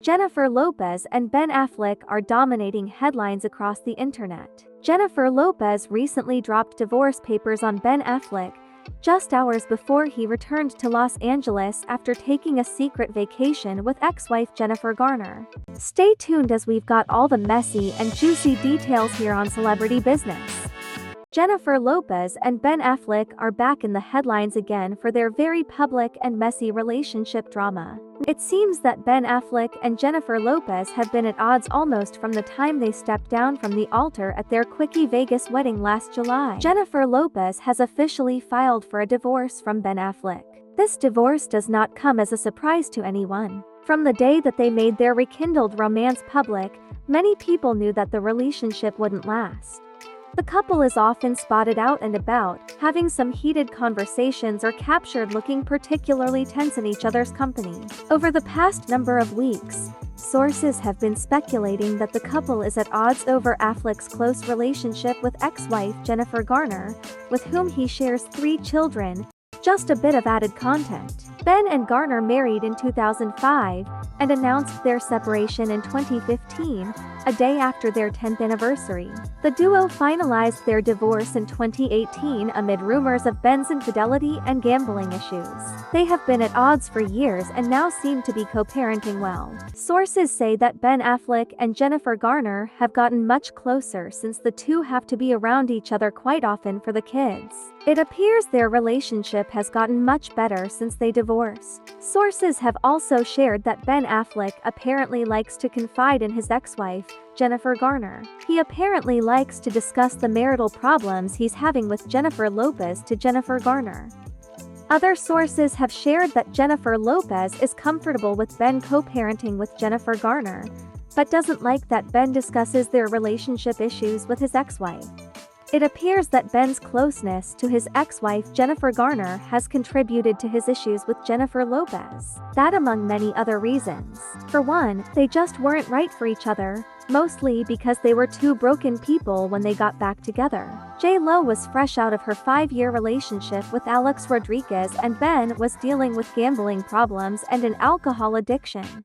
Jennifer Lopez and Ben Affleck are dominating headlines across the internet. Jennifer Lopez recently dropped divorce papers on Ben Affleck, just hours before he returned to Los Angeles after taking a secret vacation with ex-wife Jennifer Garner. Stay tuned as we've got all the messy and juicy details here on Celebrity Business. Jennifer Lopez and Ben Affleck are back in the headlines again for their very public and messy relationship drama. It seems that Ben Affleck and Jennifer Lopez have been at odds almost from the time they stepped down from the altar at their quickie Vegas wedding last July. Jennifer Lopez has officially filed for a divorce from Ben Affleck. This divorce does not come as a surprise to anyone. From the day that they made their rekindled romance public, many people knew that the relationship wouldn't last. The couple is often spotted out and about, having some heated conversations or captured looking particularly tense in each other's company. Over the past number of weeks, sources have been speculating that the couple is at odds over Affleck's close relationship with ex-wife Jennifer Garner, with whom he shares 3 children. Just a bit of added content. Ben and Garner married in 2005 and announced their separation in 2015, a day after their 10th anniversary. The duo finalized their divorce in 2018 amid rumors of Ben's infidelity and gambling issues. They have been at odds for years and now seem to be co-parenting well. Sources say that Ben Affleck and Jennifer Garner have gotten much closer since the two have to be around each other quite often for the kids. It appears their relationship has gotten much better since they divorced. Sources have also shared that Ben Affleck apparently likes to confide in his ex-wife, Jennifer Garner. He apparently likes to discuss the marital problems he's having with Jennifer Lopez to Jennifer Garner. Other sources have shared that Jennifer Lopez is comfortable with Ben co-parenting with Jennifer Garner, but doesn't like that Ben discusses their relationship issues with his ex-wife. It appears that Ben's closeness to his ex-wife Jennifer Garner has contributed to his issues with Jennifer Lopez. That among many other reasons. For one, they just weren't right for each other, mostly because they were 2 broken people when they got back together. J.Lo was fresh out of her 5-year relationship with Alex Rodriguez and Ben was dealing with gambling problems and an alcohol addiction.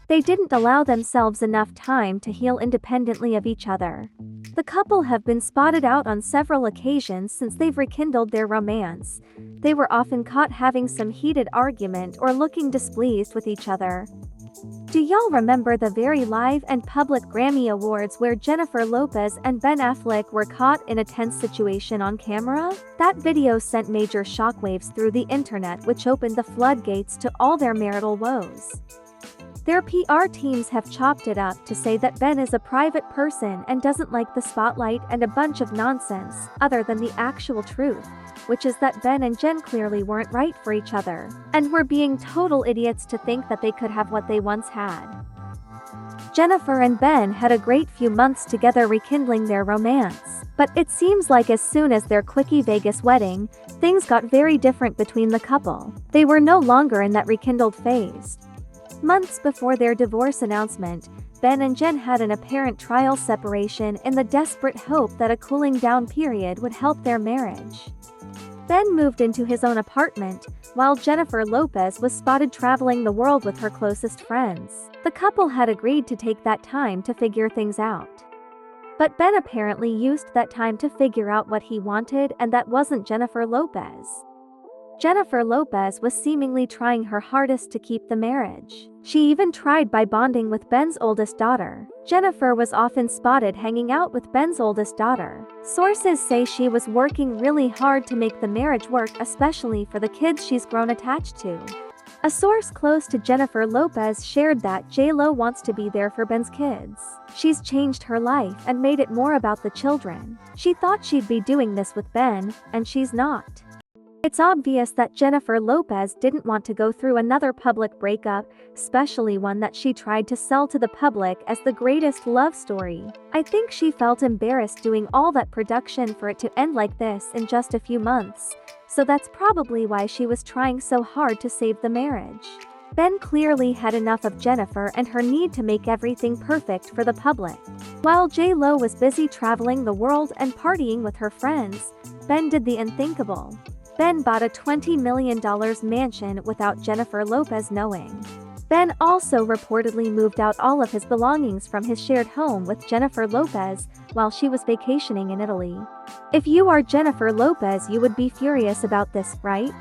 They didn't allow themselves enough time to heal independently of each other. The couple have been spotted out on several occasions since they've rekindled their romance. They were often caught having some heated argument or looking displeased with each other. Do y'all remember the very live and public Grammy Awards where Jennifer Lopez and Ben Affleck were caught in a tense situation on camera? That video sent major shockwaves through the internet, which opened the floodgates to all their marital woes. Their PR teams have chopped it up to say that Ben is a private person and doesn't like the spotlight and a bunch of nonsense, other than the actual truth, which is that Ben and Jen clearly weren't right for each other, and were being total idiots to think that they could have what they once had. Jennifer and Ben had a great few months together rekindling their romance, but it seems like as soon as their quickie Vegas wedding, things got very different between the couple. They were no longer in that rekindled phase. Months before their divorce announcement, Ben and Jen had an apparent trial separation in the desperate hope that a cooling down period would help their marriage. Ben moved into his own apartment, while Jennifer Lopez was spotted traveling the world with her closest friends. The couple had agreed to take that time to figure things out. But Ben apparently used that time to figure out what he wanted, and that wasn't Jennifer Lopez. Jennifer Lopez was seemingly trying her hardest to keep the marriage. She even tried by bonding with Ben's oldest daughter. Jennifer was often spotted hanging out with Ben's oldest daughter. Sources say she was working really hard to make the marriage work, especially for the kids she's grown attached to. A source close to Jennifer Lopez shared that J.Lo wants to be there for Ben's kids. She's changed her life and made it more about the children. She thought she'd be doing this with Ben, and she's not. It's obvious that Jennifer Lopez didn't want to go through another public breakup, especially one that she tried to sell to the public as the greatest love story. I think she felt embarrassed doing all that production for it to end like this in just a few months, so that's probably why she was trying so hard to save the marriage. Ben clearly had enough of Jennifer and her need to make everything perfect for the public. While J.Lo was busy traveling the world and partying with her friends, Ben did the unthinkable. Ben bought a $20 million mansion without Jennifer Lopez knowing. Ben also reportedly moved out all of his belongings from his shared home with Jennifer Lopez while she was vacationing in Italy. If you are Jennifer Lopez, you would be furious about this, right?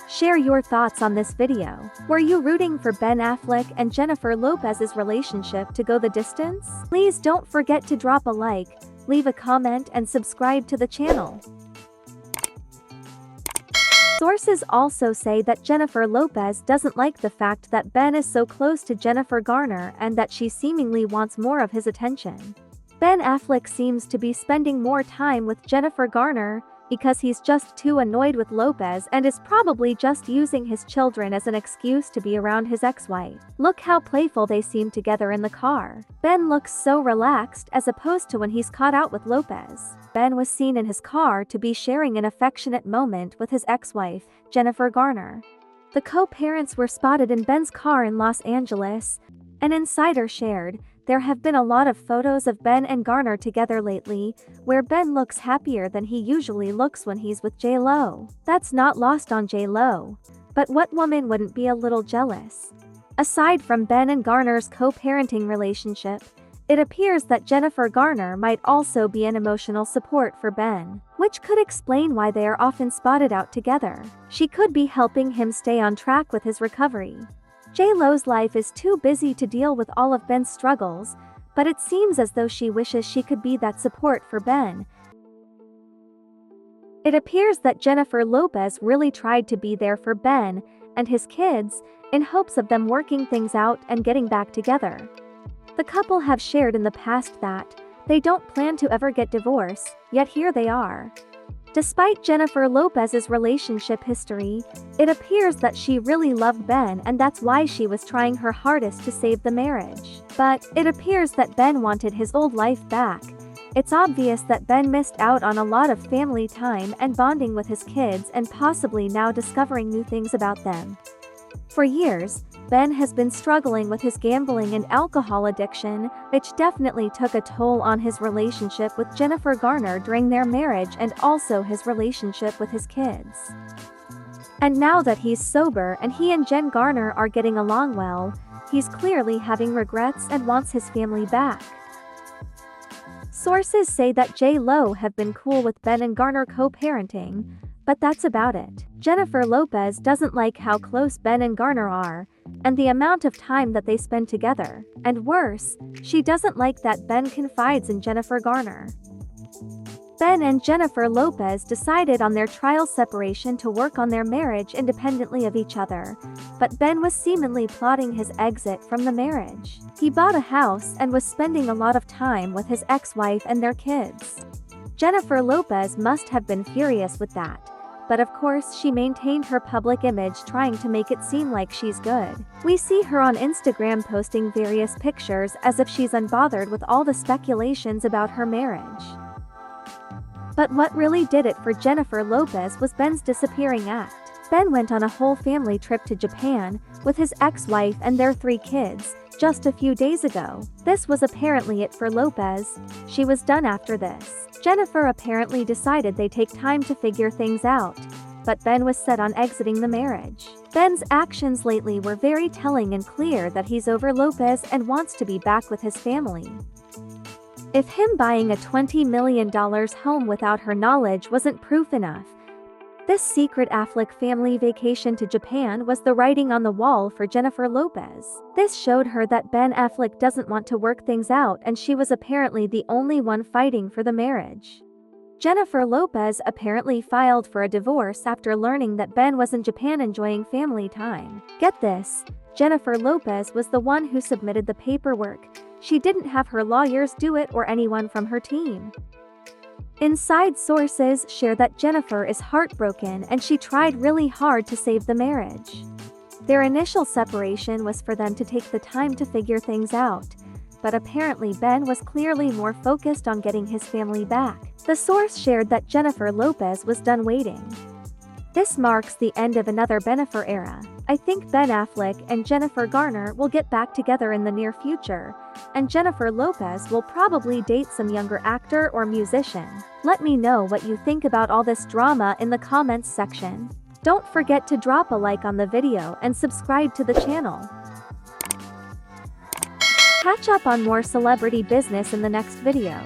Share your thoughts on this video. Were you rooting for Ben Affleck and Jennifer Lopez's relationship to go the distance? Please don't forget to drop a like, leave a comment and subscribe to the channel. Sources also say that Jennifer Lopez doesn't like the fact that Ben is so close to Jennifer Garner and that she seemingly wants more of his attention. Ben Affleck seems to be spending more time with Jennifer Garner because he's just too annoyed with Lopez and is probably just using his children as an excuse to be around his ex-wife. Look how playful they seem together in the car. Ben looks so relaxed as opposed to when he's caught out with Lopez. Ben was seen in his car to be sharing an affectionate moment with his ex-wife, Jennifer Garner. The co-parents were spotted in Ben's car in Los Angeles. An insider shared, "There have been a lot of photos of Ben and Garner together lately, where Ben looks happier than he usually looks when he's with J.Lo. That's not lost on J.Lo. But what woman wouldn't be a little jealous?" Aside from Ben and Garner's co-parenting relationship, it appears that Jennifer Garner might also be an emotional support for Ben, which could explain why they are often spotted out together. She could be helping him stay on track with his recovery. J.Lo's life is too busy to deal with all of Ben's struggles, but it seems as though she wishes she could be that support for Ben. It appears that Jennifer Lopez really tried to be there for Ben and his kids in hopes of them working things out and getting back together. The couple have shared in the past that they don't plan to ever get divorced, yet here they are. Despite Jennifer Lopez's relationship history, it appears that she really loved Ben and that's why she was trying her hardest to save the marriage. But it appears that Ben wanted his old life back. It's obvious that Ben missed out on a lot of family time and bonding with his kids and possibly now discovering new things about them. For years, Ben has been struggling with his gambling and alcohol addiction, which definitely took a toll on his relationship with Jennifer Garner during their marriage and also his relationship with his kids. And now that he's sober and he and Jen Garner are getting along well, he's clearly having regrets and wants his family back. Sources say that J.Lo have been cool with Ben and Garner co-parenting, but that's about it. Jennifer Lopez doesn't like how close Ben and Garner are, and the amount of time that they spend together. And worse, she doesn't like that Ben confides in Jennifer Garner. Ben and Jennifer Lopez decided on their trial separation to work on their marriage independently of each other, but Ben was seemingly plotting his exit from the marriage. He bought a house and was spending a lot of time with his ex-wife and their kids. Jennifer Lopez must have been furious with that. But of course she maintained her public image trying to make it seem like she's good. We see her on Instagram posting various pictures as if she's unbothered with all the speculations about her marriage. But what really did it for Jennifer Lopez was Ben's disappearing act. Ben went on a whole family trip to Japan with his ex-wife and their 3 kids just a few days ago. This was apparently it for Lopez. She was done after this. Jennifer apparently decided they'd take time to figure things out, but Ben was set on exiting the marriage. Ben's actions lately were very telling and clear that he's over Lopez and wants to be back with his family. If him buying a $20 million home without her knowledge wasn't proof enough, this secret Affleck family vacation to Japan was the writing on the wall for Jennifer Lopez. This showed her that Ben Affleck doesn't want to work things out and she was apparently the only one fighting for the marriage. Jennifer Lopez apparently filed for a divorce after learning that Ben was in Japan enjoying family time. Get this, Jennifer Lopez was the one who submitted the paperwork. She didn't have her lawyers do it or anyone from her team. Inside sources share that Jennifer is heartbroken and she tried really hard to save the marriage. Their initial separation was for them to take the time to figure things out, but apparently Ben was clearly more focused on getting his family back. The source shared that Jennifer Lopez was done waiting. This marks the end of another Bennifer era. I think Ben Affleck and Jennifer Garner will get back together in the near future, and Jennifer Lopez will probably date some younger actor or musician. Let me know what you think about all this drama in the comments section. Don't forget to drop a like on the video and subscribe to the channel. catch up on more celebrity business in the next video.